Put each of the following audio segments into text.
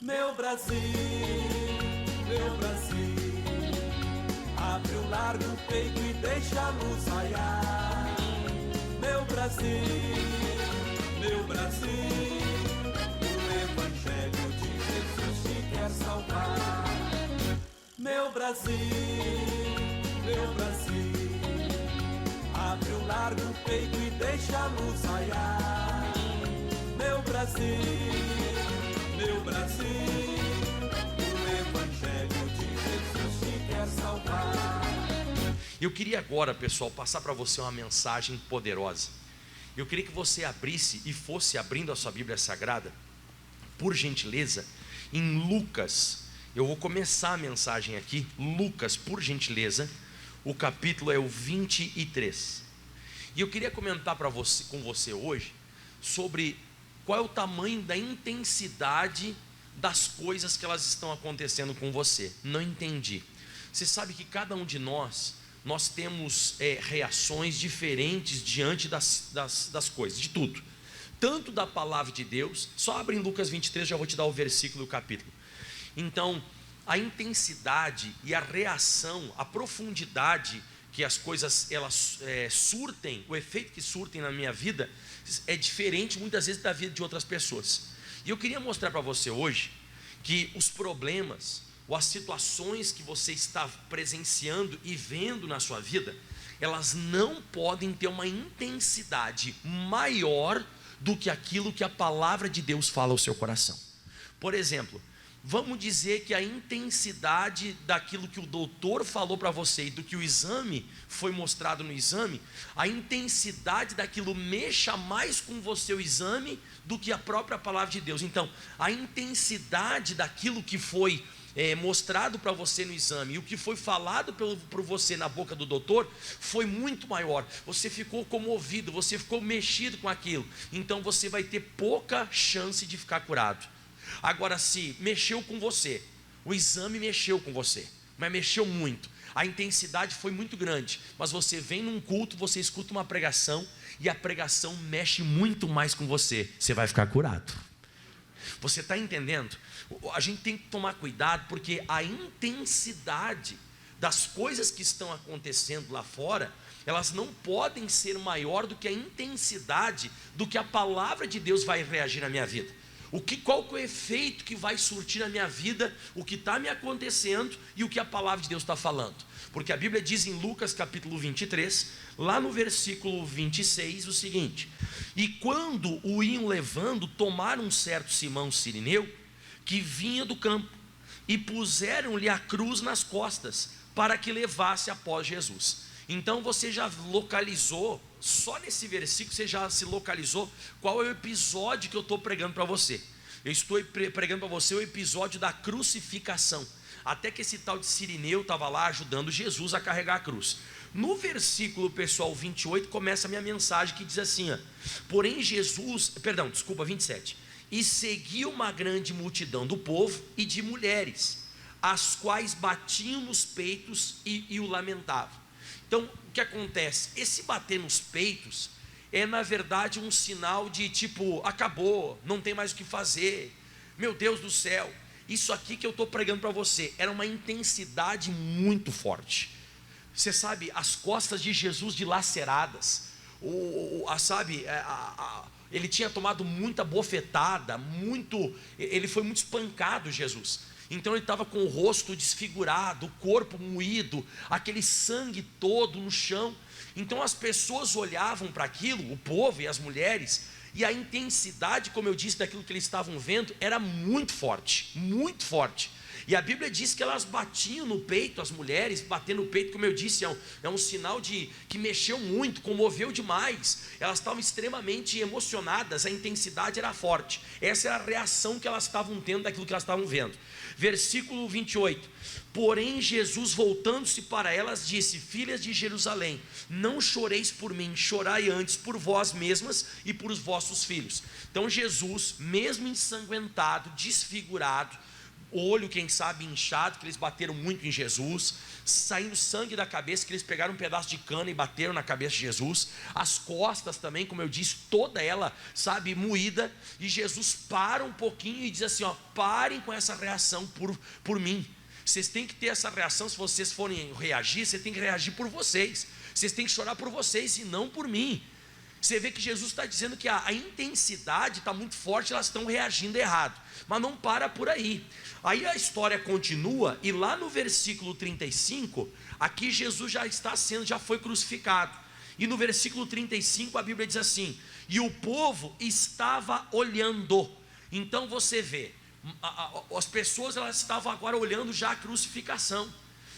Meu Brasil, abre o largo o peito e deixa a luz raiar. Meu Brasil, o Evangelho de Jesus te quer salvar. Meu Brasil, abre o largo o peito e deixa a luz raiar. Meu Brasil, o Evangelho de Jesus te quer salvar. Eu queria agora, pessoal, passar para você uma mensagem poderosa. Eu queria que você abrisse e fosse abrindo a sua Bíblia Sagrada, por gentileza, em Lucas. Eu vou começar a mensagem aqui, Lucas, por gentileza. O capítulo é o 23. E eu queria comentar com você hoje sobre qual é o tamanho da intensidade das coisas que elas estão acontecendo com você. Não entendi. Você sabe que cada um de nós temos reações diferentes diante das coisas, de tudo. Tanto da palavra de Deus, só abre em Lucas 23, já vou te dar o versículo e o capítulo. Então, a intensidade e a reação, a profundidade que as coisas elas surtem, o efeito que surtem na minha vida é diferente muitas vezes da vida de outras pessoas. E eu queria mostrar para você hoje que os problemas ou as situações que você está presenciando e vendo na sua vida, elas não podem ter uma intensidade maior do que aquilo que a palavra de Deus fala ao seu coração. Por exemplo, vamos dizer que a intensidade daquilo que o doutor falou para você e do que o exame foi mostrado no exame, a intensidade daquilo mexa mais com você o exame do que a própria palavra de Deus. Então, a intensidade daquilo que foi mostrado para você no exame e o que foi falado por você na boca do doutor foi muito maior. Você ficou comovido, você ficou mexido com aquilo. Então, você vai ter pouca chance de ficar curado. Agora, se mexeu com você, o exame mexeu com você, mas mexeu muito, a intensidade foi muito grande, mas você vem num culto, você escuta uma pregação e a pregação mexe muito mais com você, você vai ficar curado. Você está entendendo? A gente tem que tomar cuidado, porque a intensidade das coisas que estão acontecendo lá fora, elas não podem ser maior do que a intensidade do que a palavra de Deus vai reagir na minha vida. Qual que é o efeito que vai surtir na minha vida, o que está me acontecendo e o que a palavra de Deus está falando. Porque a Bíblia diz em Lucas capítulo 23, lá no versículo 26, o seguinte: e quando o iam levando, tomaram um certo Simão Cirineu, que vinha do campo, e puseram-lhe a cruz nas costas, para que levasse após Jesus. Então você já localizou, só nesse versículo você já se localizou qual é o episódio que eu estou pregando para você. Eu estou pregando para você o episódio da crucificação. Até que esse tal de Cirineu estava lá ajudando Jesus a carregar a cruz. No versículo, pessoal, 28, começa a minha mensagem que diz assim, porém Jesus, 27. E seguia uma grande multidão do povo e de mulheres, as quais batiam nos peitos e o lamentavam. Então, o que acontece? Esse bater nos peitos é, na verdade, um sinal de tipo, acabou, não tem mais o que fazer, meu Deus do céu. Isso aqui que eu estou pregando para você era uma intensidade muito forte. Você sabe, as costas de Jesus dilaceradas, ele tinha tomado muita bofetada, ele foi muito espancado, Jesus. Então ele estava com o rosto desfigurado, o corpo moído, aquele sangue todo no chão. Então as pessoas olhavam para aquilo, o povo e as mulheres, e a intensidade, como eu disse, daquilo que eles estavam vendo era muito forte, muito forte. E a Bíblia diz que elas batiam no peito, as mulheres batendo no peito, como eu disse, é um sinal que mexeu muito, comoveu demais. Elas estavam extremamente emocionadas, a intensidade era forte. Essa era a reação que elas estavam tendo daquilo que elas estavam vendo. Versículo 28. Porém Jesus, voltando-se para elas, disse: filhas de Jerusalém, não choreis por mim, chorai antes por vós mesmas e por os vossos filhos. Então Jesus, mesmo ensanguentado, desfigurado, olho, quem sabe inchado, que eles bateram muito em Jesus, saindo sangue da cabeça, que eles pegaram um pedaço de cana e bateram na cabeça de Jesus, as costas também, como eu disse, toda ela, sabe, moída, e Jesus para um pouquinho e diz assim, ó, parem com essa reação por mim. Vocês têm que ter essa reação. Se vocês forem reagir, você tem que reagir por vocês, vocês têm que chorar por vocês e não por mim. Você vê que Jesus está dizendo que a intensidade está muito forte, elas estão reagindo errado, mas não para por aí. Aí a história continua, e lá no versículo 35, aqui Jesus já foi crucificado, e no versículo 35 a Bíblia diz assim, e o povo estava olhando. Então você vê, as pessoas elas estavam agora olhando já a crucificação,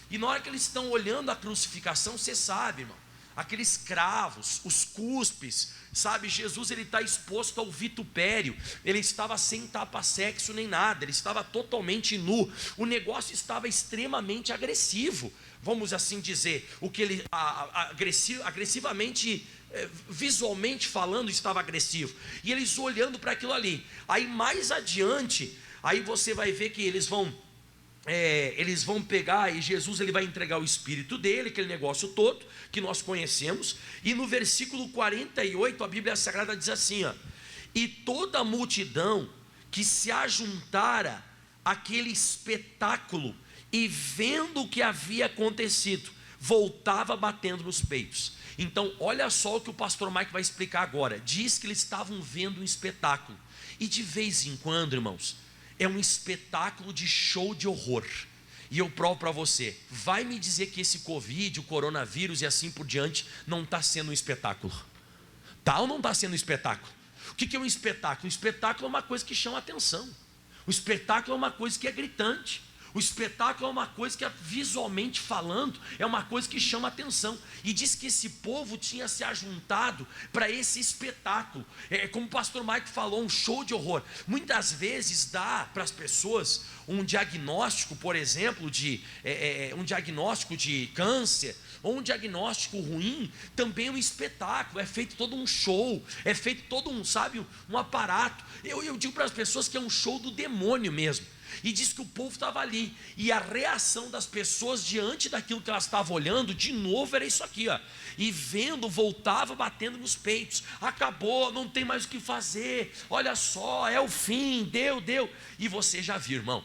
e na hora que eles estão olhando a crucificação, você sabe, irmão, aqueles cravos, os cuspes, sabe, Jesus ele está exposto ao vitupério, ele estava sem tapa-sexo nem nada, ele estava totalmente nu, o negócio estava extremamente agressivo, vamos assim dizer, o que ele, agressivamente, visualmente falando, estava agressivo, e eles olhando para aquilo ali. Aí mais adiante, aí você vai ver que eles vão pegar, e Jesus ele vai entregar o Espírito dele, aquele negócio todo que nós conhecemos, e no versículo 48 a Bíblia Sagrada diz assim, ó, e toda a multidão que se ajuntara àquele espetáculo, e vendo o que havia acontecido, voltava batendo nos peitos. Então olha só o que o pastor Mike vai explicar agora. Diz que eles estavam vendo um espetáculo, e de vez em quando, irmãos, é um espetáculo de show de horror. E eu provo para você, vai me dizer que esse Covid, o coronavírus e assim por diante, não está sendo um espetáculo? Tá ou não está sendo um espetáculo? O que é um espetáculo? Um espetáculo é uma coisa que chama atenção. O espetáculo é uma coisa que é gritante. O espetáculo é uma coisa que, visualmente falando, é uma coisa que chama atenção. E diz que esse povo tinha se ajuntado para esse espetáculo. Como o pastor Mike falou, um show de horror. Muitas vezes dá para as pessoas um diagnóstico, por exemplo, um diagnóstico de câncer, ou um diagnóstico ruim, também é um espetáculo, é feito todo um show, é feito todo um aparato. Eu digo para as pessoas que é um show do demônio mesmo. E diz que o povo estava ali, e a reação das pessoas diante daquilo que elas estavam olhando, de novo era isso aqui, ó, e vendo, voltava batendo nos peitos, acabou, não tem mais o que fazer, olha só, é o fim, deu, e você já viu, irmão,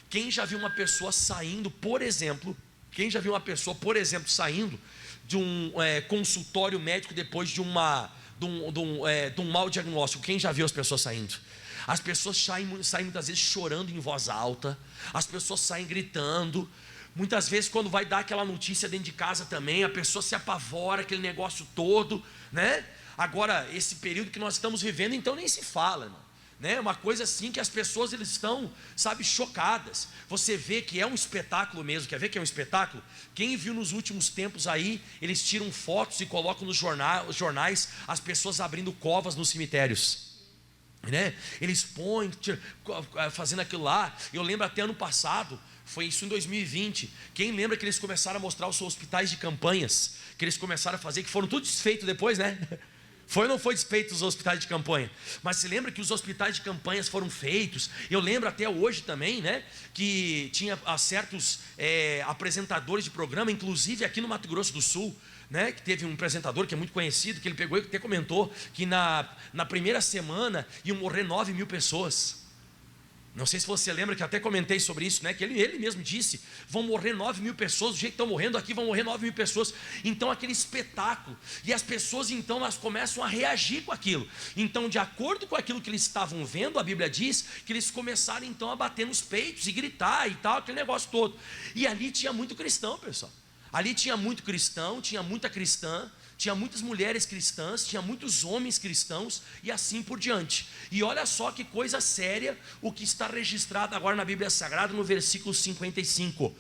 quem já viu uma pessoa saindo, por exemplo, saindo de um consultório médico depois de um mau diagnóstico? Quem já viu as pessoas saindo? As pessoas saem muitas vezes chorando em voz alta, as pessoas saem gritando, muitas vezes quando vai dar aquela notícia dentro de casa também, a pessoa se apavora, aquele negócio todo, né? Agora, esse período que nós estamos vivendo, então nem se fala, irmão, né? Uma coisa assim que as pessoas eles estão, chocadas. Você vê que é um espetáculo mesmo. Quer ver que é um espetáculo? Quem viu nos últimos tempos aí, eles tiram fotos e colocam nos jornais as pessoas abrindo covas nos cemitérios, né? Eles põem, fazendo aquilo lá. Eu lembro até ano passado, foi isso em 2020. Quem lembra que eles começaram a mostrar os seus hospitais de campanhas, que eles começaram a fazer, que foram tudo desfeitos depois, né? Foi ou não foi desfeito os hospitais de campanha? Mas se lembra que os hospitais de campanhas foram feitos? Eu lembro até hoje também, né? Que tinha certos apresentadores de programa, inclusive aqui no Mato Grosso do Sul, né, que teve um apresentador que é muito conhecido, que ele pegou e até comentou que na primeira semana iam morrer 9.000 pessoas. Não sei se você lembra que eu até comentei sobre isso, né? Que ele mesmo disse, vão morrer 9.000 pessoas, do jeito que estão morrendo aqui, vão morrer 9.000 pessoas. Então aquele espetáculo, e as pessoas então elas começam a reagir com aquilo. Então, de acordo com aquilo que eles estavam vendo, a Bíblia diz que eles começaram então a bater nos peitos e gritar e tal, aquele negócio todo. E ali tinha muito cristão, pessoal. Ali tinha muito cristão, tinha muita cristã, tinha muitas mulheres cristãs, tinha muitos homens cristãos e assim por diante. E olha só que coisa séria o que está registrado agora na Bíblia Sagrada no versículo 55.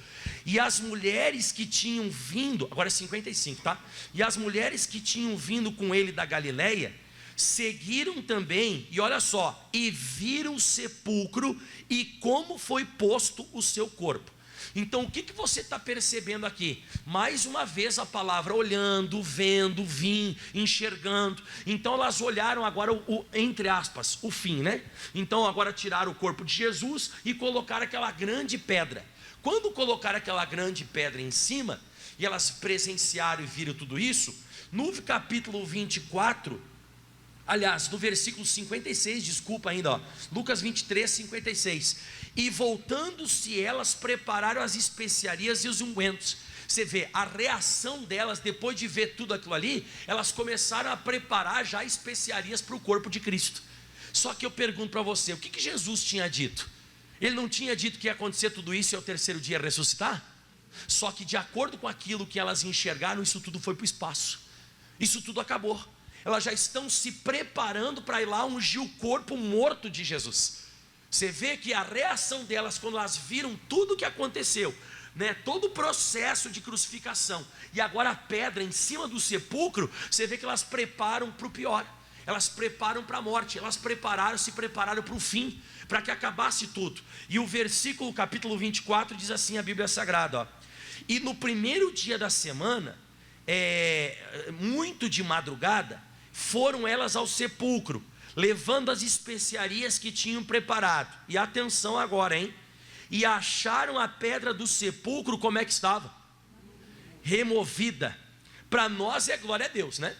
E as mulheres que tinham vindo, agora é 55, tá? E as mulheres que tinham vindo com ele da Galileia, seguiram também, e olha só, e viram o sepulcro e como foi posto o seu corpo. Então o que você está percebendo aqui? Mais uma vez a palavra olhando, vendo, vim, enxergando. Então elas olharam agora entre aspas, o fim, né? Então agora tiraram o corpo de Jesus e colocaram aquela grande pedra. Quando colocaram aquela grande pedra em cima, e elas presenciaram e viram tudo isso, no capítulo 24, aliás, no versículo 56, desculpa ainda, Lucas 23, 56. E voltando-se elas, prepararam as especiarias e os ungüentos. Você vê, a reação delas, depois de ver tudo aquilo ali, elas começaram a preparar já especiarias para o corpo de Cristo. Só que eu pergunto para você, o que Jesus tinha dito? Ele não tinha dito que ia acontecer tudo isso e ao terceiro dia ressuscitar? Só que de acordo com aquilo que elas enxergaram, isso tudo foi para o espaço. Isso tudo acabou. Elas já estão se preparando para ir lá ungir o corpo morto de Jesus. Você vê que a reação delas, quando elas viram tudo o que aconteceu, né, todo o processo de crucificação, e agora a pedra em cima do sepulcro, você vê que elas preparam para o pior, elas preparam para a morte, elas se prepararam para o fim, para que acabasse tudo. E o versículo, capítulo 24, diz assim a Bíblia Sagrada, ó: e no primeiro dia da semana, muito de madrugada, foram elas ao sepulcro, levando as especiarias que tinham preparado. E atenção agora, hein? E acharam a pedra do sepulcro, como é que estava? Removida. Para nós é glória a Deus, né?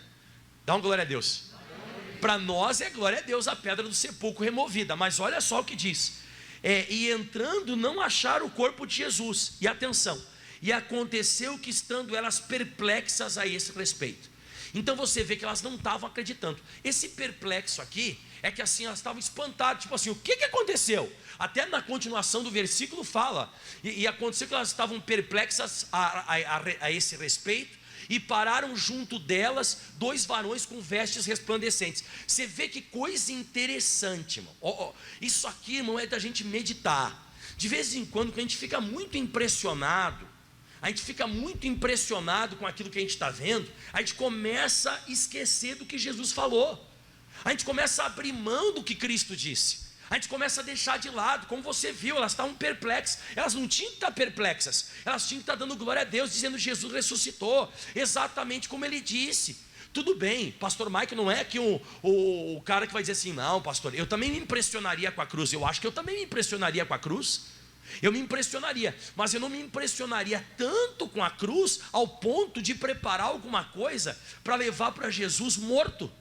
Dá uma glória a Deus. Para nós é glória a Deus a pedra do sepulcro removida. Mas olha só o que diz: e entrando não acharam o corpo de Jesus. E atenção, e aconteceu que estando elas perplexas a esse respeito. Então você vê que elas não estavam acreditando. Esse perplexo aqui é que assim elas estavam espantadas, tipo assim, o que aconteceu? Até na continuação do versículo fala, e aconteceu que elas estavam perplexas a esse respeito, e pararam junto delas 2 varões com vestes resplandecentes. Você vê que coisa interessante, irmão. Isso aqui, irmão, é da gente meditar. De vez em quando, quando a gente fica muito impressionado, com aquilo que a gente está vendo, a gente começa a esquecer do que Jesus falou, a gente começa a abrir mão do que Cristo disse, a gente começa a deixar de lado. Como você viu, elas estavam perplexas. Elas não tinham que estar perplexas, elas tinham que estar dando glória a Deus, dizendo: Jesus ressuscitou, exatamente como ele disse. Tudo bem, pastor Mike não é que o cara que vai dizer assim: não, pastor, eu também me impressionaria com a cruz. Eu acho que eu também me impressionaria com a cruz. Eu me impressionaria, mas eu não me impressionaria tanto com a cruz ao ponto de preparar alguma coisa para levar para Jesus morto.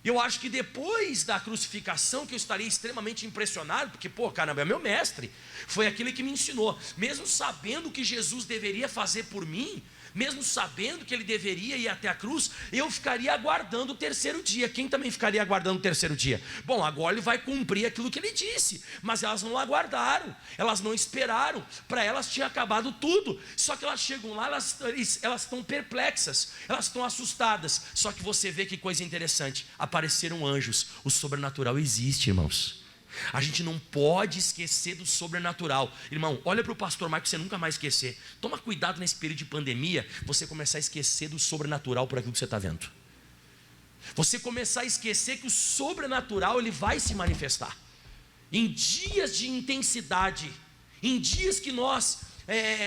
Eu acho que depois da crucificação que eu estaria extremamente impressionado, porque, caramba, é meu mestre, foi aquele que me ensinou, mesmo sabendo o que Jesus deveria fazer por mim, mesmo sabendo que ele deveria ir até a cruz, eu ficaria aguardando o terceiro dia. Quem também ficaria aguardando o terceiro dia? Bom, agora ele vai cumprir aquilo que ele disse, mas elas não aguardaram, elas não esperaram, para elas tinha acabado tudo. Só que elas chegam lá, elas estão perplexas, elas estão assustadas. Só que você vê que coisa interessante, apareceram anjos. O sobrenatural existe, irmãos. A gente não pode esquecer do sobrenatural. Irmão, olha para o pastor Marcos, você nunca mais esquecer. Toma cuidado nesse período de pandemia, você começar a esquecer do sobrenatural por aquilo que você está vendo. Você começar a esquecer que o sobrenatural ele vai se manifestar em dias de intensidade, em dias que nós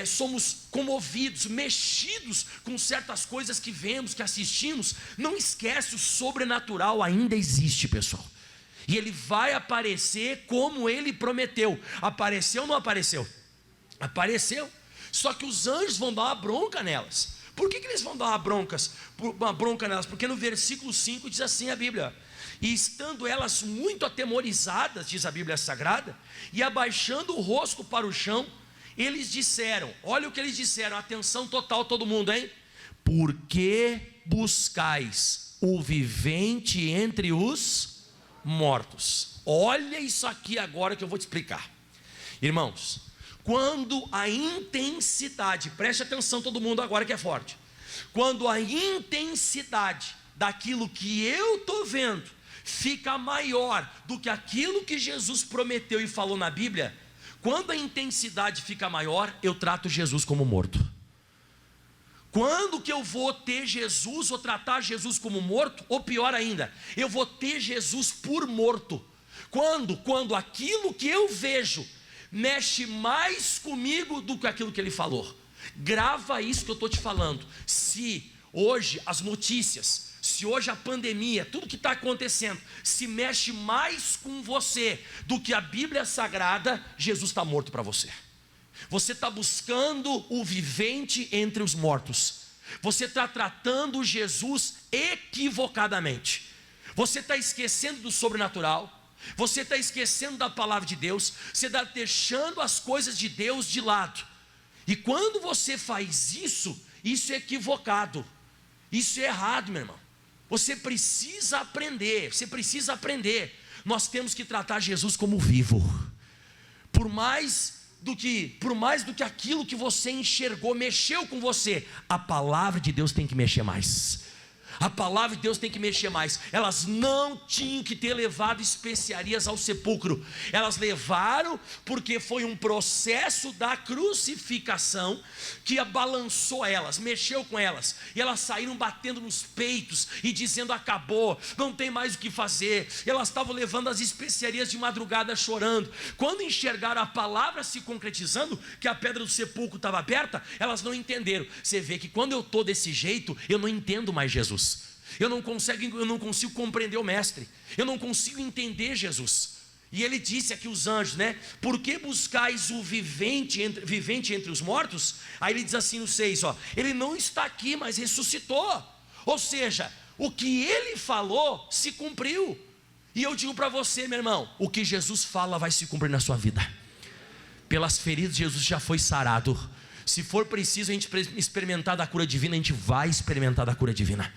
somos comovidos, mexidos com certas coisas que vemos, que assistimos. Não esquece, o sobrenatural ainda existe, pessoal. E ele vai aparecer como ele prometeu. Apareceu ou não apareceu? Apareceu. Só que os anjos vão dar uma bronca nelas. Por que eles vão dar uma bronca nelas? Porque no versículo 5 diz assim a Bíblia: e estando elas muito atemorizadas, diz a Bíblia Sagrada, e abaixando o rosto para o chão, eles disseram, olha o que eles disseram, atenção total todo mundo, hein? Por que buscais o vivente entre os mortos? Olha isso aqui agora que eu vou te explicar. Irmãos, quando a intensidade, preste atenção todo mundo agora que é forte, quando a intensidade daquilo que eu estou vendo fica maior do que aquilo que Jesus prometeu e falou na Bíblia, quando a intensidade fica maior, eu trato Jesus como morto. Quando que eu vou ter Jesus, ou tratar Jesus como morto, ou pior ainda, eu vou ter Jesus por morto. Quando aquilo que eu vejo mexe mais comigo do que aquilo que ele falou. Grava isso que eu estou te falando. Se hoje as notícias, se hoje a pandemia, tudo que está acontecendo, se mexe mais com você do que a Bíblia Sagrada, Jesus está morto para você. Você está buscando o vivente entre os mortos. Você está tratando Jesus equivocadamente. Você está esquecendo do sobrenatural. Você está esquecendo da palavra de Deus. Você está deixando as coisas de Deus de lado. E quando você faz isso, isso é equivocado. Isso é errado, meu irmão. Você precisa aprender. Você precisa aprender. Nós temos que tratar Jesus como vivo. Por mais do que aquilo que você enxergou mexeu com você, a palavra de Deus tem que mexer mais. A palavra de Deus tem que mexer mais. Elas não tinham que ter levado especiarias ao sepulcro. Elas levaram porque foi um processo da crucificação que balançou elas, mexeu com elas. E elas saíram batendo nos peitos e dizendo: acabou, não tem mais o que fazer. Elas estavam levando as especiarias de madrugada chorando. Quando enxergaram a palavra se concretizando, que a pedra do sepulcro estava aberta, elas não entenderam. Você vê que quando eu estou desse jeito, eu não entendo mais Jesus. Eu não consigo compreender o mestre. Eu não consigo entender Jesus. E ele disse aqui os anjos, né? Por que buscais o vivente entre os mortos? Aí ele diz assim no 6, ó, ele não está aqui, mas ressuscitou. Ou seja, o que ele falou se cumpriu. E eu digo para você, meu irmão, o que Jesus fala vai se cumprir na sua vida. Pelas feridas Jesus já foi sarado. Se for preciso a gente experimentar da cura divina, a gente vai experimentar da cura divina.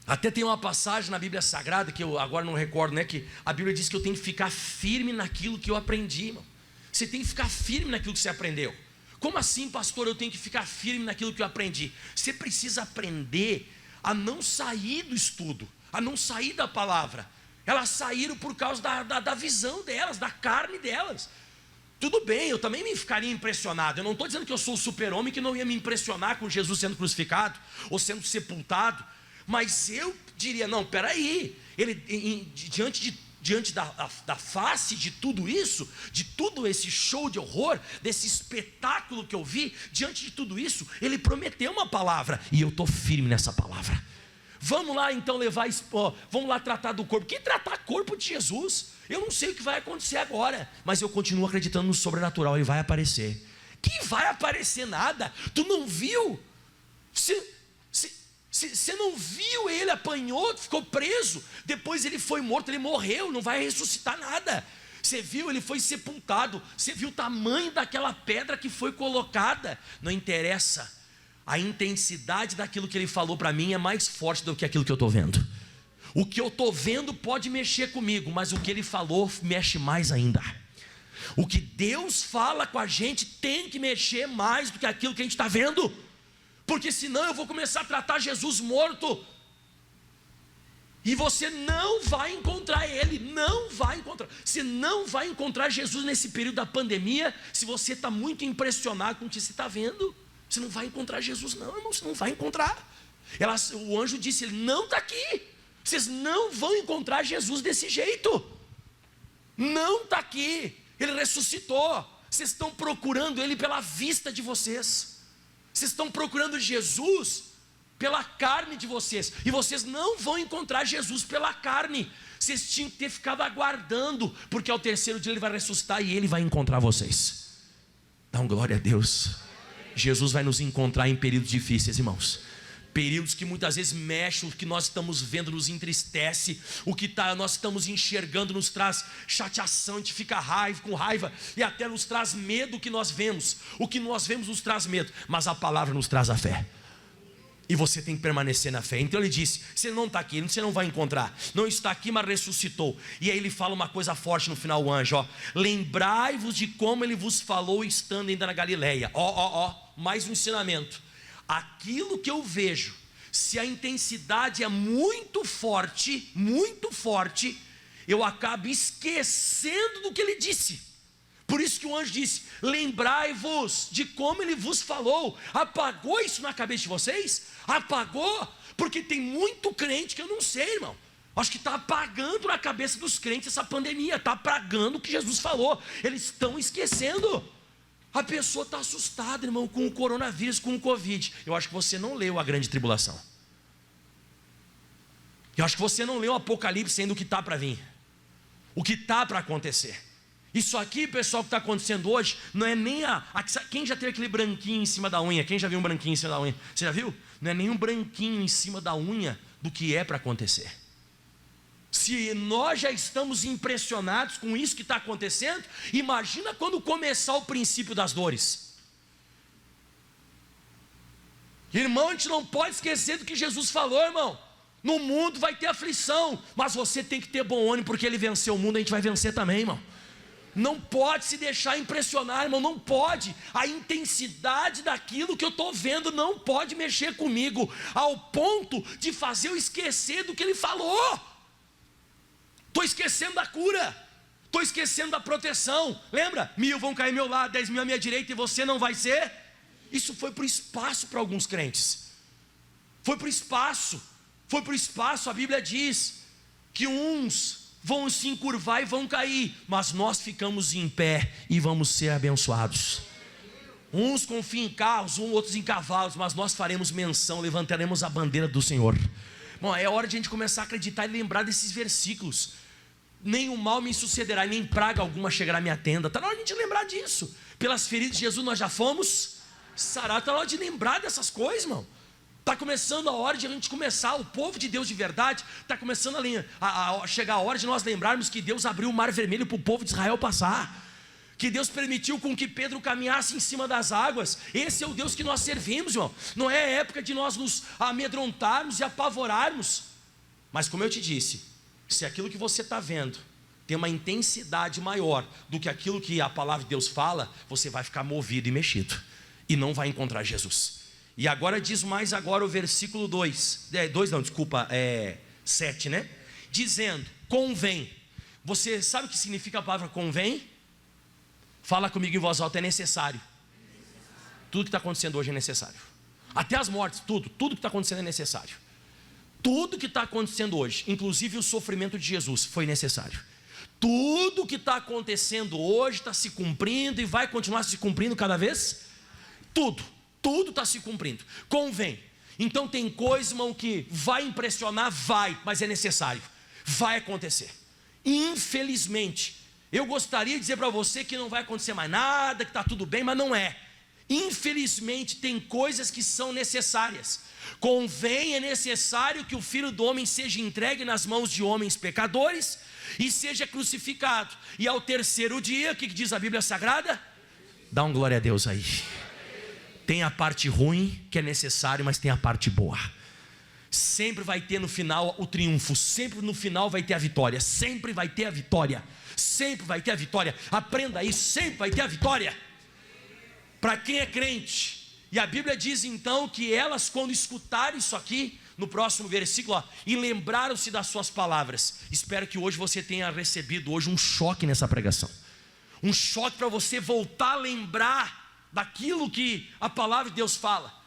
Até tem uma passagem na Bíblia Sagrada, que eu agora não recordo, né? Que a Bíblia diz que eu tenho que ficar firme naquilo que eu aprendi, irmão. Você tem que ficar firme naquilo que você aprendeu. Como assim, pastor, eu tenho que ficar firme naquilo que eu aprendi? Você precisa aprender a não sair do estudo, a não sair da palavra. Elas saíram por causa da visão delas, da carne delas. Tudo bem, eu também me ficaria impressionado. Eu não estou dizendo que eu sou o super-homem que não ia me impressionar com Jesus sendo crucificado ou sendo sepultado. Mas eu diria, não, peraí, ele, diante da face de tudo isso, de todo esse show de horror, desse espetáculo que eu vi, diante de tudo isso, ele prometeu uma palavra, e eu estou firme nessa palavra. Vamos lá então vamos lá tratar do corpo. Que tratar corpo de Jesus? Eu não sei o que vai acontecer agora, mas eu continuo acreditando no sobrenatural, ele vai aparecer. Que vai aparecer nada? Tu não viu? Você não viu, ele apanhou, ficou preso, depois ele foi morto, ele morreu, não vai ressuscitar nada. Você viu, ele foi sepultado, você viu o tamanho daquela pedra que foi colocada. Não interessa, a intensidade daquilo que ele falou para mim é mais forte do que aquilo que eu estou vendo. O que eu estou vendo pode mexer comigo, mas o que ele falou mexe mais ainda. O que Deus fala com a gente tem que mexer mais do que aquilo que a gente está vendo. Porque senão eu vou começar a tratar Jesus morto. E você não vai encontrar ele. Não vai encontrar. Você não vai encontrar Jesus nesse período da pandemia. Se você está muito impressionado com o que você está vendo, você não vai encontrar Jesus não, irmão. Você não vai encontrar. O anjo disse, ele não está aqui. Vocês não vão encontrar Jesus desse jeito. Não está aqui. Ele ressuscitou. Vocês estão procurando ele pela vista de vocês. Vocês estão procurando Jesus pela carne de vocês. E vocês não vão encontrar Jesus pela carne. Vocês tinham que ter ficado aguardando, porque ao terceiro dia ele vai ressuscitar e ele vai encontrar vocês. Dá glória a Deus. Jesus vai nos encontrar em períodos difíceis, irmãos. Períodos que muitas vezes mexem, o que nós estamos vendo nos entristece, o que nós estamos enxergando nos traz chateação, a gente fica com raiva, e até nos traz medo o que nós vemos. O que nós vemos nos traz medo, mas a palavra nos traz a fé. E você tem que permanecer na fé. Então ele disse, você não está aqui, você não vai encontrar. Não está aqui, mas ressuscitou. E aí ele fala uma coisa forte no final, o anjo, ó. Lembrai-vos de como ele vos falou estando ainda na Galileia. Mais um ensinamento. Aquilo que eu vejo, se a intensidade é muito forte, eu acabo esquecendo do que ele disse. Por isso que o anjo disse, lembrai-vos de como ele vos falou. Apagou isso na cabeça de vocês? Apagou? Porque tem muito crente que eu não sei, irmão. Acho que está apagando na cabeça dos crentes essa pandemia, está apagando o que Jesus falou. Eles estão esquecendo. A pessoa está assustada, irmão, com o coronavírus, com o Covid. Eu acho que você não leu a grande tribulação. Eu acho que você não leu o Apocalipse sendo o que está para vir, o que está para acontecer. Isso aqui, pessoal, que está acontecendo hoje, não é nem quem já teve aquele branquinho em cima da unha? Quem já viu um branquinho em cima da unha? Você já viu? Não é nem um branquinho em cima da unha do que é para acontecer. Se nós já estamos impressionados com isso que está acontecendo, imagina quando começar o princípio das dores. Irmão, a gente não pode esquecer do que Jesus falou, irmão. No mundo vai ter aflição, mas você tem que ter bom ânimo, porque Ele venceu o mundo, a gente vai vencer também, irmão. Não pode se deixar impressionar, irmão, não pode. A intensidade daquilo que eu estou vendo não pode mexer comigo, ao ponto de fazer eu esquecer do que Ele falou. Estou esquecendo da cura, estou esquecendo da proteção. Lembra? 1000 vão cair ao meu lado, 10 mil à minha direita, e você não vai ser. Isso foi para o espaço para alguns crentes. Foi para o espaço. Foi para o espaço. A Bíblia diz que uns vão se encurvar e vão cair, mas nós ficamos em pé e vamos ser abençoados. Uns confiam em carros, outros em cavalos, mas nós faremos menção, levantaremos a bandeira do Senhor. Bom, é hora de a gente começar a acreditar e lembrar desses versículos. Nenhum mal me sucederá, nem praga alguma chegará à minha tenda. Está na hora de a gente lembrar disso. Pelas feridas de Jesus nós já fomos sarados. Está na hora de lembrar dessas coisas, irmão. Está começando a hora de a gente começar, o povo de Deus de verdade, está começando a chegar a hora de nós lembrarmos que Deus abriu o mar vermelho para o povo de Israel passar, que Deus permitiu com que Pedro caminhasse em cima das águas. Esse é o Deus que nós servimos, irmão. Não é época de nós nos amedrontarmos e apavorarmos, mas como eu te disse, se aquilo que você está vendo tem uma intensidade maior do que aquilo que a palavra de Deus fala, você vai ficar movido e mexido, e não vai encontrar Jesus. E agora diz mais agora o versículo 7, né? Dizendo, convém. Você sabe o que significa a palavra convém? Fala comigo em voz alta, é necessário. Tudo que está acontecendo hoje é necessário. Até as mortes, tudo que está acontecendo é necessário. Tudo que está acontecendo hoje, inclusive o sofrimento de Jesus, foi necessário. Tudo que está acontecendo hoje está se cumprindo e vai continuar se cumprindo cada vez. Tudo está se cumprindo, convém. Então tem coisa, irmão, que vai impressionar, mas é necessário, vai acontecer. Infelizmente, eu gostaria de dizer para você que não vai acontecer mais nada, que está tudo bem, mas não é. Infelizmente tem coisas que são necessárias. Convém, é necessário que o Filho do Homem seja entregue nas mãos de homens pecadores e seja crucificado, e ao terceiro dia, o que diz a Bíblia Sagrada? Dá um glória a Deus aí. Tem a parte ruim que é necessário, mas tem a parte boa. Sempre vai ter no final o triunfo, sempre no final vai ter a vitória, sempre vai ter a vitória, sempre vai ter a vitória. Aprenda isso, sempre vai ter a vitória para quem é crente. E a Bíblia diz então que elas, quando escutarem isso aqui, no próximo versículo, e lembraram-se das suas palavras. Espero que hoje você tenha recebido hoje um choque nessa pregação, um choque para você voltar a lembrar daquilo que a palavra de Deus fala.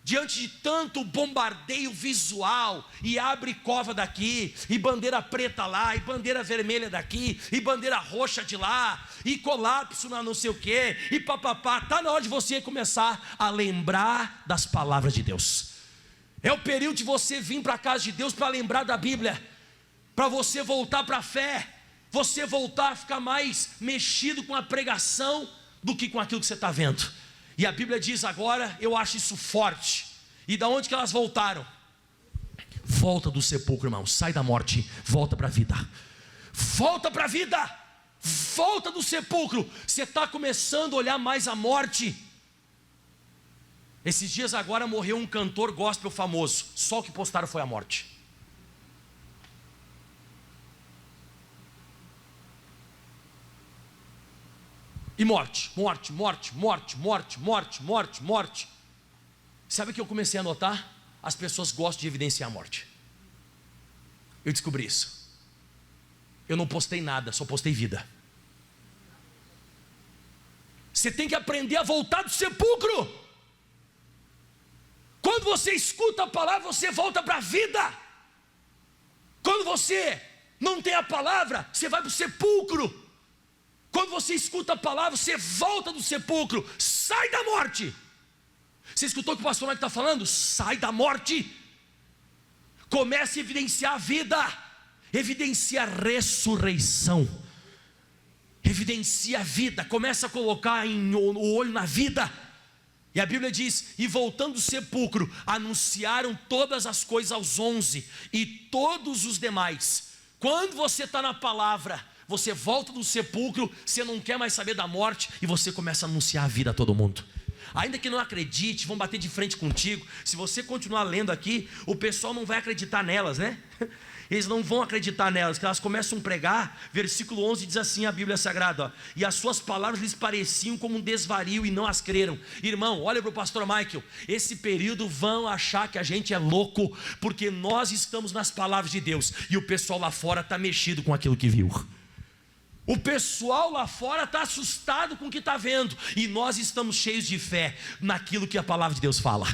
Diante de tanto bombardeio visual, e abre cova daqui, e bandeira preta lá, e bandeira vermelha daqui, e bandeira roxa de lá, e colapso na não sei o que, e papapá, está na hora de você começar a lembrar das palavras de Deus. É o período de você vir para a casa de Deus para lembrar da Bíblia, para você voltar para a fé, você voltar a ficar mais mexido com a pregação do que com aquilo que você está vendo. E a Bíblia diz agora, eu acho isso forte. E da onde que elas voltaram? Volta do sepulcro, irmão. Sai da morte, volta para a vida. Volta para a vida. Volta do sepulcro. Você está começando a olhar mais a morte. Esses dias agora morreu um cantor gospel famoso. Só o que postaram foi a morte. E morte. Sabe o que eu comecei a notar? As pessoas gostam de evidenciar a morte. Eu descobri isso. Eu não postei nada, só postei vida. Você tem que aprender a voltar do sepulcro. Quando você escuta a palavra, você volta para a vida. Quando você não tem a palavra, você vai para o sepulcro. Quando você escuta a palavra, você volta do sepulcro, sai da morte. Você escutou o que o pastor Mike está falando? Sai da morte. Comece a evidenciar a vida, evidencia a ressurreição, evidencia a vida, começa a colocar o olho na vida. E a Bíblia diz: e voltando do sepulcro, anunciaram todas as coisas aos 11 e todos os demais. Quando você está na palavra, você volta do sepulcro, você não quer mais saber da morte, e você começa a anunciar a vida a todo mundo. Ainda que não acredite, vão bater de frente contigo. Se você continuar lendo aqui, o pessoal não vai acreditar nelas, né? Eles não vão acreditar nelas, que elas começam a pregar. Versículo 11 diz assim a Bíblia Sagrada, ó, e as suas palavras lhes pareciam como um desvario e não as creram. Irmão, olha para o pastor Michael, esse período vão achar que a gente é louco, porque nós estamos nas palavras de Deus, e o pessoal lá fora está mexido com aquilo que viu. O pessoal lá fora está assustado com o que está vendo, e nós estamos cheios de fé naquilo que a palavra de Deus fala.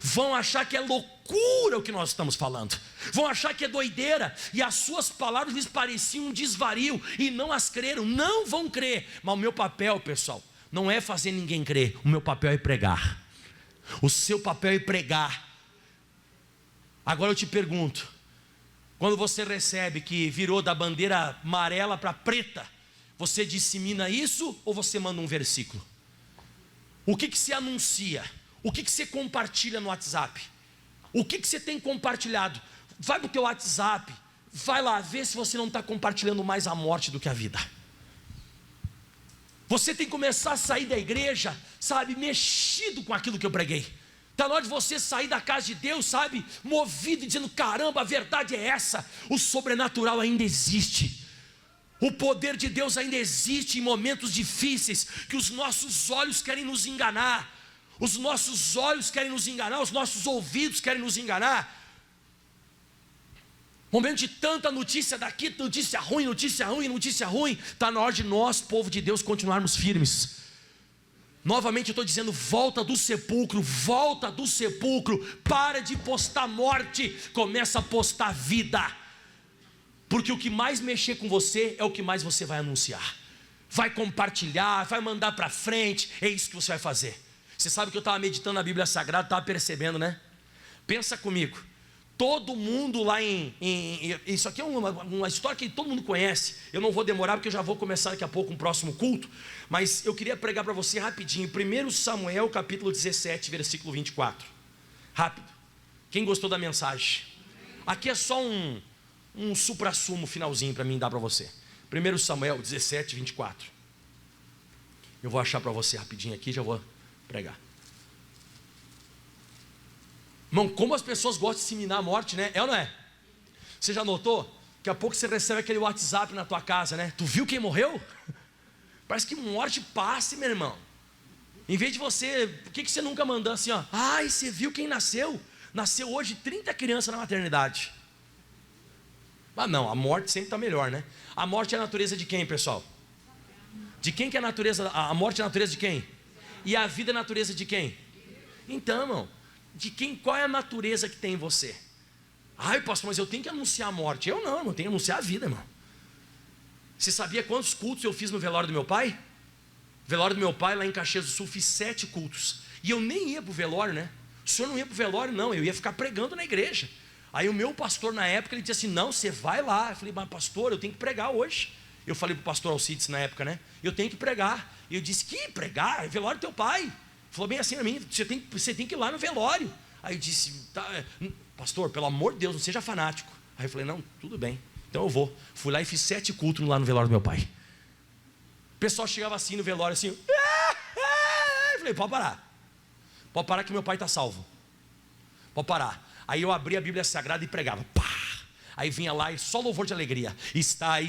Vão achar que é loucura o que nós estamos falando, vão achar que é doideira, e as suas palavras lhes pareciam um desvario, e não as creram, não vão crer. Mas o meu papel, pessoal, não é fazer ninguém crer, o meu papel é pregar. O seu papel é pregar. Agora eu te pergunto, quando você recebe que virou da bandeira amarela para preta, você dissemina isso ou você manda um versículo? O que você anuncia? O que você compartilha no WhatsApp? O que você tem compartilhado? Vai para o teu WhatsApp, vai lá ver se você não está compartilhando mais a morte do que a vida. Você tem que começar a sair da igreja, sabe, mexido com aquilo que eu preguei. Está na hora de você sair da casa de Deus, sabe, movido e dizendo: caramba, a verdade é essa. O sobrenatural ainda existe. O poder de Deus ainda existe em momentos difíceis, que os nossos olhos querem nos enganar. Os nossos olhos querem nos enganar, os nossos ouvidos querem nos enganar. Momento de tanta notícia daqui, notícia ruim, notícia ruim, notícia ruim. Está na hora de nós, povo de Deus, continuarmos firmes. Novamente eu estou dizendo: volta do sepulcro, para de postar morte, começa a postar vida. Porque o que mais mexer com você é o que mais você vai anunciar. Vai compartilhar, vai mandar para frente, é isso que você vai fazer. Você sabe que eu estava meditando na Bíblia Sagrada, estava percebendo, né? Pensa comigo, todo mundo lá isso aqui é uma história que todo mundo conhece. Eu não vou demorar porque eu já vou começar daqui a pouco um próximo culto. Mas eu queria pregar para você rapidinho, 1 Samuel capítulo 17, versículo 24. Rápido. Quem gostou da mensagem? Aqui é só um supra-sumo finalzinho para mim dar para você. 1 Samuel 17, 24. Eu vou achar para você rapidinho aqui, já vou pregar. Irmão, como as pessoas gostam de disseminar a morte, né? É ou não é? Você já notou? Daqui a pouco você recebe aquele WhatsApp na tua casa, né? Tu viu quem morreu? Parece que morte passa, meu irmão. Em vez de você, por que você nunca mandou assim, ó? Ai, você viu quem nasceu? Nasceu hoje 30 crianças na maternidade. Ah não, a morte sempre está melhor, né? A morte é a natureza de quem, pessoal? De quem que é a natureza? A morte é a natureza de quem? E a vida é a natureza de quem? Então, irmão, de quem, qual é a natureza que tem em você? Ai, pastor, mas eu tenho que anunciar a morte. Eu não, irmão, tenho que anunciar a vida, irmão. Você sabia quantos cultos eu fiz no velório do meu pai? Velório do meu pai lá em Caxias do Sul, fiz 7 cultos. E eu nem ia para o velório, né? O senhor não ia para o velório, não, eu ia ficar pregando na igreja. Aí o meu pastor na época, ele disse assim: não, você vai lá. Eu falei: mas pastor, eu tenho que pregar hoje. Eu falei para o pastor Alcides na época, né? Eu tenho que pregar. E eu disse: que pregar? É velório do teu pai. Ele falou bem assim a mim: você tem que ir lá no velório. Aí eu disse: tá, pastor, pelo amor de Deus, não seja fanático. Aí eu falei: não, tudo bem, então eu vou. Fui lá e fiz 7 cultos lá no velório do meu pai. O pessoal chegava assim no velório, assim. Eu falei: pode parar que meu pai está salvo. Pode parar. Aí eu abri a Bíblia Sagrada e pregava. Pá! Aí vinha lá e só louvor de alegria. Está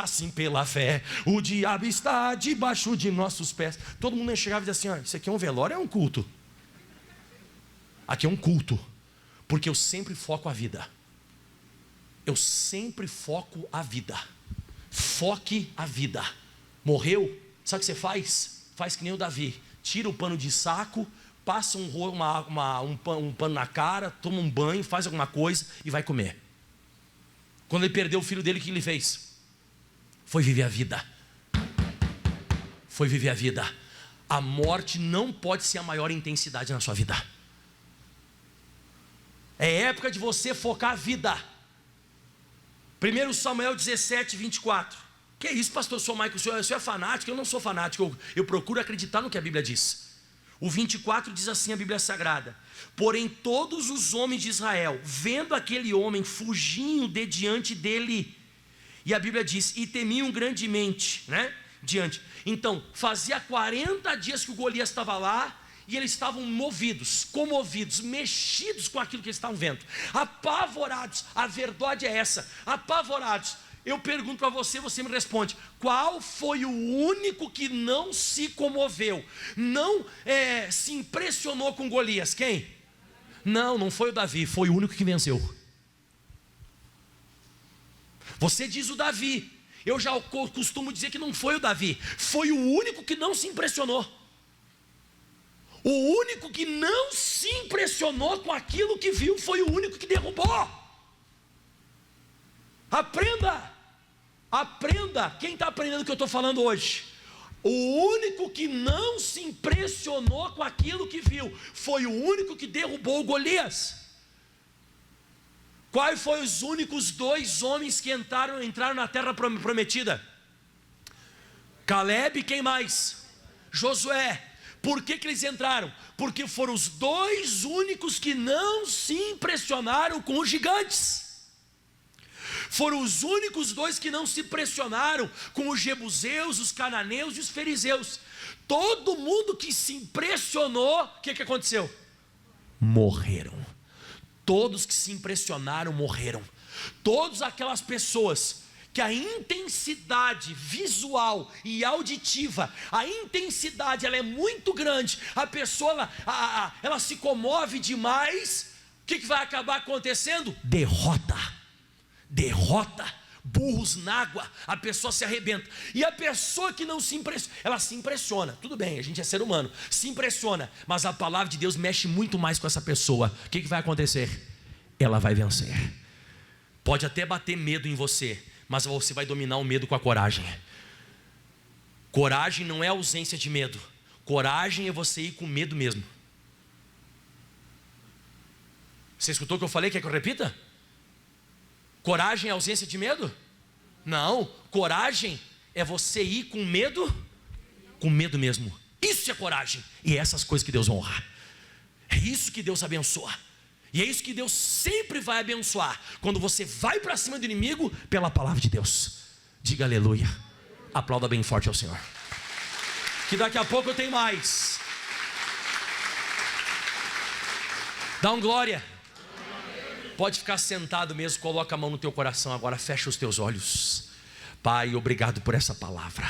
sim pela fé. O diabo está debaixo de nossos pés. Todo mundo chegava e dizia assim: ó, isso aqui é um velório ou é um culto? Aqui é um culto. Porque eu sempre foco a vida. Eu sempre foco a vida. Foque a vida. Morreu? Sabe o que você faz? Faz que nem o Davi. Tira o pano de saco, passa um pano na cara, toma um banho, faz alguma coisa e vai comer. Quando ele perdeu o filho dele, o que ele fez? Foi viver a vida. Foi viver a vida. A morte não pode ser a maior intensidade na sua vida. É época de você focar a vida. 1 Samuel 17, 24. Que é isso, pastor? Sou Michael, o senhor é fanático? Eu não sou fanático, eu procuro acreditar no que a Bíblia diz. O 24 diz assim a Bíblia Sagrada: porém todos os homens de Israel, vendo aquele homem, fugiam de diante dele. E a Bíblia diz, e temiam grandemente, né? Diante. Então, fazia 40 dias que o Golias estava lá, e eles estavam movidos, comovidos, mexidos com aquilo que eles estavam vendo, apavorados. A verdade é essa, apavorados. Eu pergunto para você, você me responde: qual foi o único que não se comoveu, não se impressionou com Golias? Quem? Não foi o Davi, foi o único que venceu. Você diz o Davi, eu já costumo dizer que não foi o Davi, foi o único que não se impressionou. O único que não se impressionou com aquilo que viu foi o único que derrubou. Aprenda, quem está aprendendo o que eu estou falando hoje? O único que não se impressionou com aquilo que viu foi o único que derrubou Golias. Quais foram os únicos 2 homens que entraram na terra prometida? Caleb e quem mais? Josué. Por que eles entraram? Porque foram os 2 únicos que não se impressionaram com os gigantes. Foram os únicos 2 que não se impressionaram com os jebuseus, os cananeus e os fariseus. Todo mundo que se impressionou, o que aconteceu? Morreram. Todos que se impressionaram morreram. Todas aquelas pessoas que a intensidade visual e auditiva, a intensidade ela é muito grande, a pessoa ela se comove demais, o que vai acabar acontecendo? Derrota, burros na água, a pessoa se arrebenta. E a pessoa que não se impressiona, ela se impressiona, tudo bem, a gente é ser humano, se impressiona, mas a palavra de Deus mexe muito mais com essa pessoa. O que vai acontecer? Ela vai vencer. Pode até bater medo em você, mas você vai dominar o medo com a coragem. Coragem não é ausência de medo, coragem é você ir com medo mesmo. Você escutou o que eu falei? Quer que eu repita? Coragem é ausência de medo? Não, coragem é você ir com medo mesmo. Isso é coragem. E é essas coisas que Deus honra. É isso que Deus abençoa. E é isso que Deus sempre vai abençoar, quando você vai para cima do inimigo pela palavra de Deus. Diga aleluia. Aplauda bem forte ao Senhor, que daqui a pouco eu tenho mais. Dá um glória. Pode ficar sentado mesmo, coloca a mão no teu coração agora, fecha os teus olhos. Pai, obrigado por essa palavra.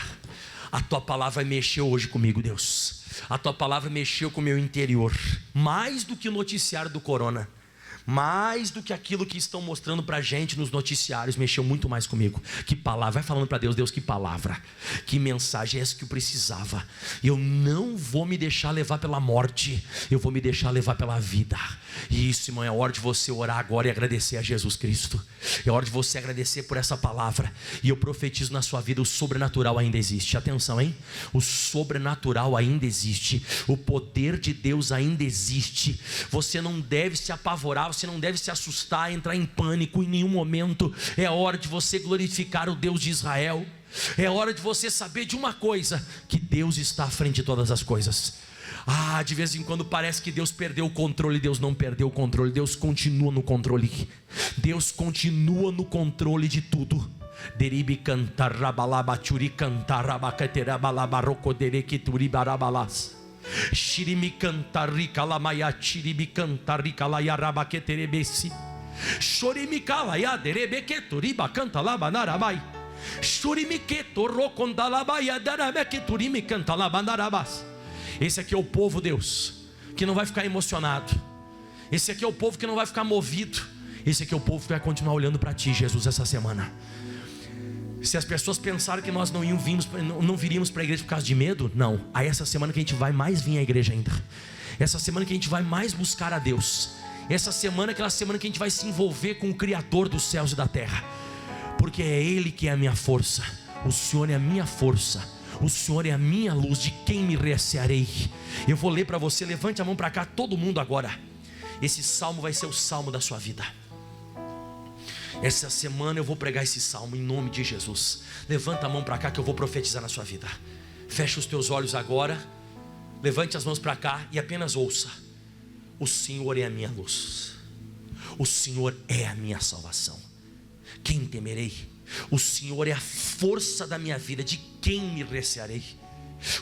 A tua palavra mexeu hoje comigo, Deus. A tua palavra mexeu com o meu interior, mais do que o noticiário do corona, mais do que aquilo que estão mostrando para a gente nos noticiários, mexeu muito mais comigo. Que palavra, vai falando para Deus: Deus, que palavra, que mensagem é essa que eu precisava. Eu não vou me deixar levar pela morte, eu vou me deixar levar pela vida. E isso, irmão, é hora de você orar agora e agradecer a Jesus Cristo. É hora de você agradecer por essa palavra. E eu profetizo na sua vida: o sobrenatural ainda existe. Atenção, hein? O sobrenatural ainda existe. O poder de Deus ainda existe. Você não deve se apavorar, você não deve se assustar, entrar em pânico em nenhum momento. É hora de você glorificar o Deus de Israel. É hora de você saber de uma coisa: que Deus está à frente de todas as coisas. De vez em quando parece que Deus perdeu o controle. Deus não perdeu o controle, Deus continua no controle. Deus continua no controle de tudo. Deribi cantar rabalabachuri cantar rabacaterabalabarocoderequituri barabalas. Shirimi cantar ricalamaya chiribi cantar ricalaya rabaqueterebesi. Shorimi calaya derebequeturiba canta labanarabai. Shurimi quetorocondalabaya darabequeturimi canta labanarabas. Esse aqui é o povo, Deus, que não vai ficar emocionado. Esse aqui é o povo que não vai ficar movido. Esse aqui é o povo que vai continuar olhando para Ti, Jesus, essa semana. Se as pessoas pensaram que nós não viríamos para a igreja por causa de medo, não. Aí essa semana que a gente vai mais vir à igreja ainda. Essa semana que a gente vai mais buscar a Deus. Essa semana é aquela semana que a gente vai se envolver com o Criador dos céus e da terra. porque é Ele que é a minha força. O Senhor é a minha força, o Senhor é a minha luz, de quem me recearei? Eu vou ler para você, levante a mão para cá, todo mundo agora. Esse salmo vai ser o salmo da sua vida. Essa semana eu vou pregar esse salmo em nome de Jesus. Levanta a mão para cá que eu vou profetizar na sua vida. Fecha os teus olhos agora, levante as mãos para cá e apenas ouça: o Senhor é a minha luz, o Senhor é a minha salvação. Quem temerei? O Senhor é a força da minha vida, de quem me recearei?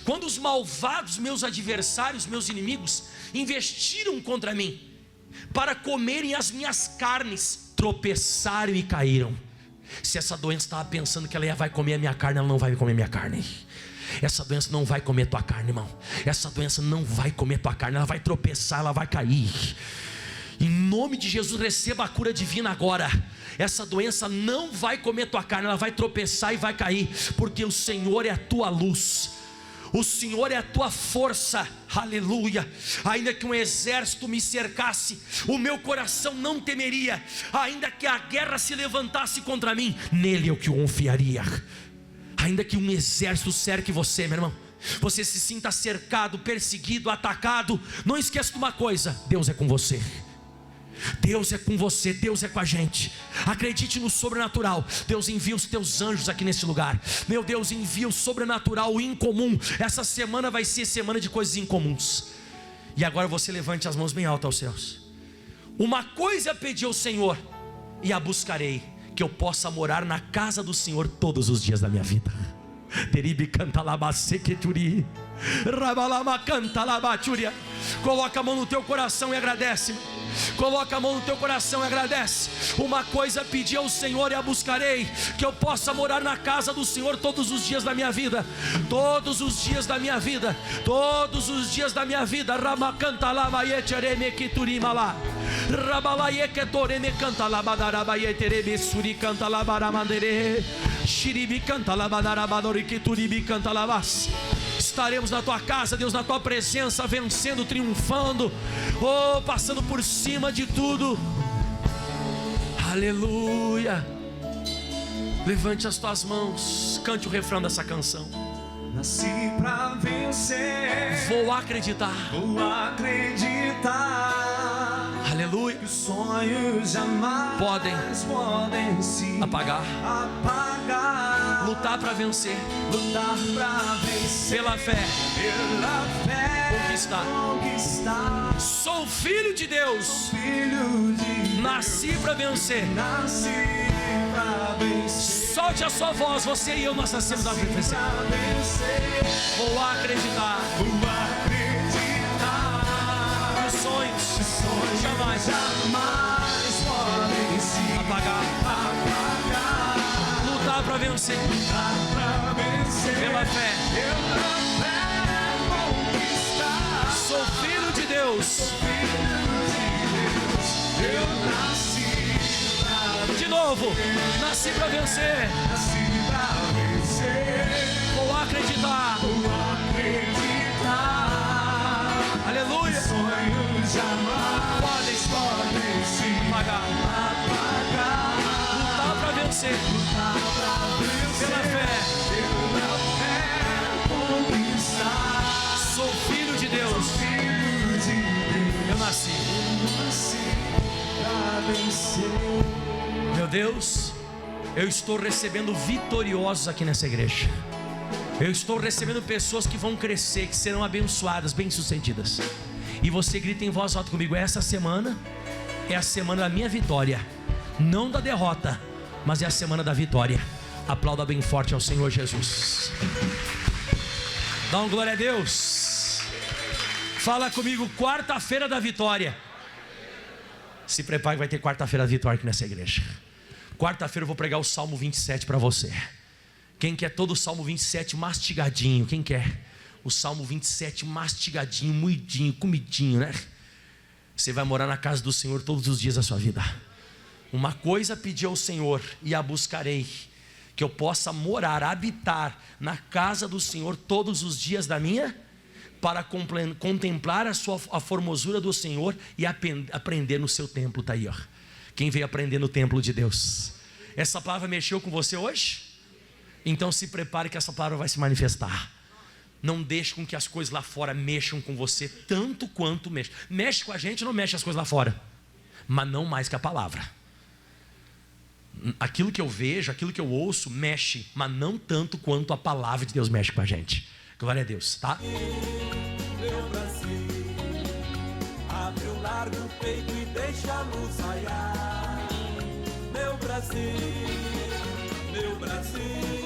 Quando os malvados, meus adversários, meus inimigos, investiram contra mim para comerem as minhas carnes, tropeçaram e caíram. Se essa doença estava pensando que ela vai comer a minha carne, ela não vai comer minha carne. Essa doença não vai comer tua carne, irmão. Essa doença não vai comer tua carne, ela vai tropeçar, ela vai cair. Em nome de Jesus, receba a cura divina agora. Essa doença não vai comer tua carne, ela vai tropeçar e vai cair, porque o Senhor é a tua luz, o Senhor é a tua força, aleluia. Ainda que um exército me cercasse, o meu coração não temeria. Ainda que a guerra se levantasse contra mim, nele eu que confiaria. Ainda que um exército cerque você, meu irmão, você se sinta cercado, perseguido, atacado, não esqueça de uma coisa: Deus é com você. Deus é com você, Deus é com a gente. Acredite no sobrenatural. Deus envia os teus anjos aqui nesse lugar. Meu Deus, envia o sobrenatural, o incomum. Essa semana vai ser semana de coisas incomuns. E agora você levante as mãos bem altas aos céus. Uma coisa pedi ao Senhor, e a buscarei: que eu possa morar na casa do Senhor todos os dias da minha vida. Deribe canta labasequeturi, rabalama canta labatúria. Coloca a mão no teu coração e agradece. Coloca a mão no teu coração e agradece. Uma coisa pedi ao Senhor e a buscarei: que eu possa morar na casa do Senhor todos os dias da minha vida. Todos os dias da minha vida. Todos os dias da minha vida. Ramacanta labaietereme kiturimala, rabalaieketoreme canta labadarabaietereme suri canta labaramandere, shiribi canta labadarabadori kituribi canta labas. Estaremos na tua casa, Deus, na tua presença, vencendo, triunfando, oh, passando por cima de tudo. Aleluia. Levante as tuas mãos, cante o refrão dessa canção. Nasci pra vencer, Vou acreditar. vou acreditar. Aleluia. Que os sonhos jamais Podem se apagar. Lutar para vencer, Lutar pra vencer, pela fé, pela fé, conquistar. Sou filho de Deus, filho de nasci para vencer. nasci pra vencer, Solte a sua voz, você e eu, nós nascemos para vencer. pra vencer. Vou acreditar. Vou acreditar. Os sonhos jamais podem se apagar. Lutar para vencer, pra vencer, pela fé. pela fé conquistar. Sou filho de Deus. Eu nasci De novo, nasci para vencer. pra vencer. Vou acreditar. Vou acreditar. Aleluia. Sonhos jamais podem se Apagar. apagar. Lutar para vencer, pela fé. Pela fé conquistar. Sou filho de Deus. Filho de Deus, Eu nasci. nasci pra vencer. Meu Deus, eu estou recebendo vitoriosos aqui nessa igreja. Eu estou recebendo pessoas que vão crescer, que serão abençoadas, bem-sucedidas. E você grita em voz alta comigo: essa semana é a semana da minha vitória, não da derrota, mas é a semana da vitória. Aplauda bem forte ao Senhor Jesus. Dá um glória a Deus. Fala comigo: quarta-feira da vitória. Se prepare, vai ter quarta-feira da vitória aqui nessa igreja. Quarta-feira eu vou pregar o Salmo 27 para você. Quem quer todo o Salmo 27 mastigadinho? Quem quer? O Salmo 27 mastigadinho, moidinho, comidinho, né? Você vai morar na casa do Senhor todos os dias da sua vida. Uma coisa pedi ao Senhor e a buscarei: que eu possa morar, habitar na casa do Senhor todos os dias da minha, para contemplar a formosura do Senhor e aprender no seu templo. Está aí, ó. Quem veio aprender no templo de Deus? Essa palavra mexeu com você hoje? Então se prepare que essa palavra vai se manifestar. Não deixe com que as coisas lá fora mexam com você tanto quanto mexe. Mexe com a gente, não mexe as coisas lá fora, mas não mais que a palavra. Aquilo que eu vejo, aquilo que eu ouço, mexe, mas não tanto quanto a palavra de Deus mexe com a gente. Glória a Deus, tá? Meu Brasil, abre o largo peito e deixa a luz raiar. Meu Brasil, meu Brasil.